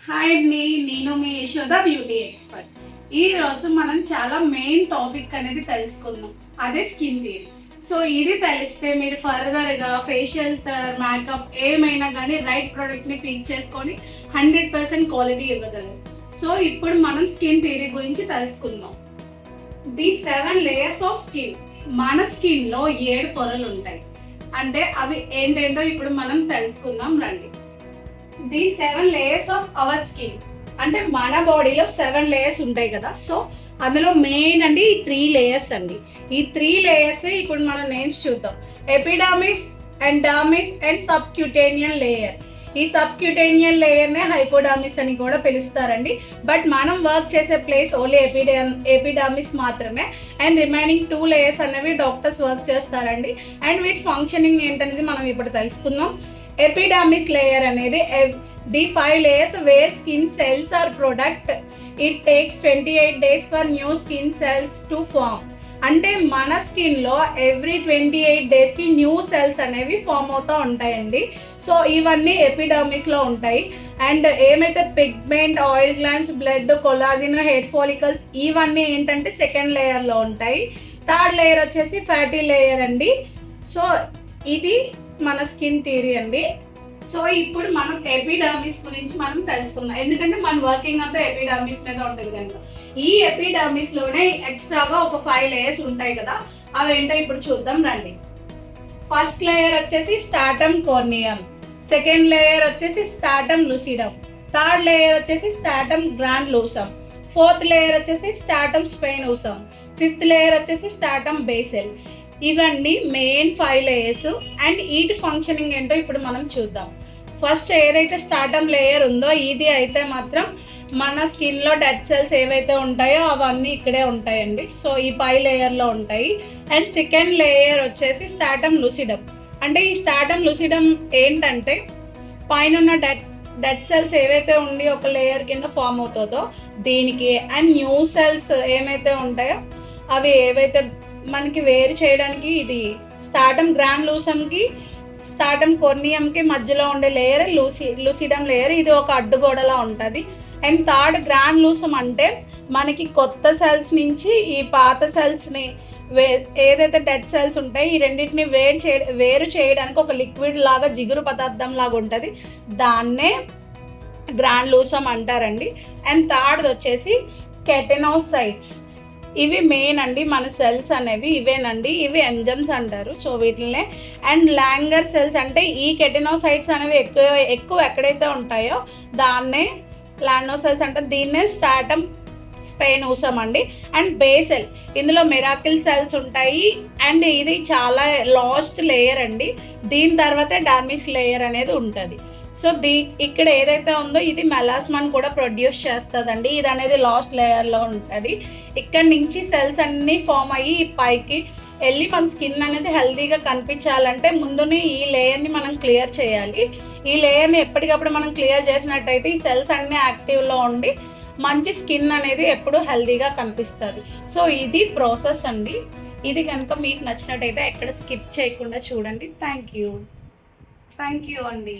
Hi అండి, నేను మీ Yashoda beauty expert. ఈరోజు మనం చాలా మెయిన్ టాపిక్ అనేది తెలుసుకుందాం, అదే స్కిన్ థియరీ. సో ఇది తెలిస్తే మీరు ఫర్దర్గా ఫేషియల్స్ మేకప్ ఏమైనా కానీ రైట్ ప్రోడక్ట్ని పిక్ చేసుకొని 100% క్వాలిటీ ఇవ్వగలరు. సో ఇప్పుడు మనం స్కిన్ థియరీ గురించి తెలుసుకుందాం. The 7 layers of skin. మన స్కిన్లో 7 పొరలు ఉంటాయి. అంటే అవి ఏంటేంటో ఇప్పుడు మనం తెలుసుకుందాం రండి. The 7 layers of our skin. అంటే మన బాడీలో 7 లేయర్స్ ఉంటాయి కదా. సో అందులో మెయిన్ అండి ఈ 3 లేయర్స్ అండి. ఈ 3 లేయర్స్ ఇప్పుడు మనం నేమ్స్ చూద్దాం. Epidermis, dermis and subcutaneous layer. ఈ సబ్క్యూటేనియన్ లేయర్నే హైపోడర్మిస్ అని కూడా పిలుస్తారండి. బట్ మనం వర్క్ చేసే ప్లేస్ ఓన్లీ ఎపిడర్మిస్ మాత్రమే. అండ్ రిమైనింగ్ 2 లేయర్స్ అనేవి డాక్టర్స్ వర్క్ చేస్తారండి. అండ్ వీటి ఫంక్షనింగ్ ఏంటనేది మనం ఇప్పుడు తెలుసుకుందాం. ఎపిడర్మిస్ లేయర్ అనేది the 5 layers where skin cells are product. It takes 28 days for new skin cells to form. అంటే మన స్కిన్లో ఎవ్రీ 28 daysకి న్యూ సెల్స్ అనేవి ఫామ్ అవుతూ ఉంటాయండి. సో ఇవన్నీ ఎపిడర్మిస్లో ఉంటాయి. అండ్ ఏమైతే pigment, oil glands, blood, collagen, hair follicles ఇవన్నీ ఏంటంటే సెకండ్ లేయర్లో ఉంటాయి. థర్డ్ లేయర్ వచ్చేసి ఫ్యాటీ లేయర్ అండి. సో ఇది మన స్కిన్ థియరీ అండి. సో ఇప్పుడు మనం ఎపిడర్మిస్ గురించి మనం తెలుసుకుందాం, ఎందుకంటే మన వర్కింగ్ అంతా ఎపిడర్మిస్ మీద ఉంటుంది కనుక. ఈ ఎపిడర్మిస్లోనే ఎక్స్ట్రాగా ఒక 5 లేయర్స్ ఉంటాయి కదా, అవి ఏంటో ఇప్పుడు చూద్దాం రండి. ఫస్ట్ లేయర్ వచ్చేసి స్టాటమ్ కార్నియం, సెకండ్ లేయర్ వచ్చేసి స్టాటమ్ లూసిడమ్, థర్డ్ లేయర్ వచ్చేసి స్టాటమ్ గ్రాన్యులోసమ్, ఫోర్త్ లేయర్ వచ్చేసి స్టాటమ్ స్పెయినోసమ్, ఫిఫ్త్ లేయర్ వచ్చేసి స్టాటమ్ బేసెల్. ఇవన్నీ మెయిన్ 5 లేయర్స్. అండ్ వీటి ఫంక్షనింగ్ ఏంటో ఇప్పుడు మనం చూద్దాం. ఫస్ట్ ఏదైతే స్టాటమ్ లేయర్ ఉందో ఇది అయితే మాత్రం మన స్కిన్లో డెడ్ సెల్స్ ఏవైతే ఉంటాయో అవన్నీ ఇక్కడే ఉంటాయండి. సో ఈ 5 లేయర్లో ఉంటాయి. అండ్ సెకండ్ లేయర్ వచ్చేసి స్టాటమ్ లూసిడమ్. అంటే ఈ స్టాటమ్ లూసిడమ్ ఏంటంటే పైన ఉన్న డెడ్ సెల్స్ ఏవైతే ఉండి ఒక లేయర్ కింద ఫామ్ అవుతుందో దీనికి. అండ్ న్యూ సెల్స్ ఏమైతే ఉంటాయో అవి ఏవైతే మనకి వేరు చేయడానికి ఇది స్టాటమ్ గ్రాన్యులోసమ్కి స్టాటమ్ కార్నియంకి మధ్యలో ఉండే లేయర్ లూసిడమ్ లేయర్. ఇది ఒక అడ్డుగోడలా ఉంటుంది. అండ్ థర్డ్ గ్రాన్యులోసమ్ అంటే మనకి కొత్త సెల్స్ నుంచి ఈ పాత సెల్స్ని ఏదైతే డెడ్ సెల్స్ ఉంటాయి ఈ రెండింటిని వేరు చేయడానికి ఒక లిక్విడ్ లాగా జిగురు పదార్థం లాగా ఉంటుంది, దాన్నే గ్రాన్యులోసమ్ అంటారండి. అండ్ థర్డ్ వచ్చేసి కెటినోసైట్స్. ఇవి మెయిన్ అండి మన సెల్స్ అనేవి ఇవేనండి, ఇవి ఎంజైమ్స్ అంటారు. సో వీటినే. అండ్ లాంగర్ సెల్స్ అంటే ఈ కెటినోసైట్స్ అనేవి ఎక్కువ ఎక్కడైతే ఉంటాయో దాన్నే లానోసెల్స్ అంటే దీన్నే స్టాటమ్ స్పెయినోసమ్ అండి. అండ్ బేసెల్, ఇందులో మిరాకిల్ సెల్స్ ఉంటాయి. అండ్ ఇది చాలా లాస్ట్ లేయర్ అండి. దీని తర్వాతే డర్మిస్ లేయర్ అనేది ఉంటుంది. సో ఇక్కడ ఏదైతే ఉందో ఇది మెలాస్మాన్ కూడా ప్రొడ్యూస్ చేస్తుందండి. ఇది అనేది లాస్ట్ లేయర్లో ఉంటుంది. ఇక్కడ నుంచి సెల్స్ అన్నీ ఫామ్ అయ్యి పైకి వెళ్ళి మన స్కిన్ అనేది హెల్తీగా కనిపించాలంటే ముందునే ఈ లేయర్ని మనం క్లియర్ చేయాలి. ఈ లేయర్ని ఎప్పటికప్పుడు మనం క్లియర్ చేసినట్టయితే ఈ సెల్స్ అన్నీ యాక్టివ్లో ఉండి మంచి స్కిన్ అనేది ఎప్పుడు హెల్తీగా కనిపిస్తుంది. సో ఇది ప్రాసెస్ అండి. ఇది కనుక మీకు నచ్చినట్టయితే ఎక్కడ స్కిప్ చేయకుండా చూడండి. థ్యాంక్ యూ అండి.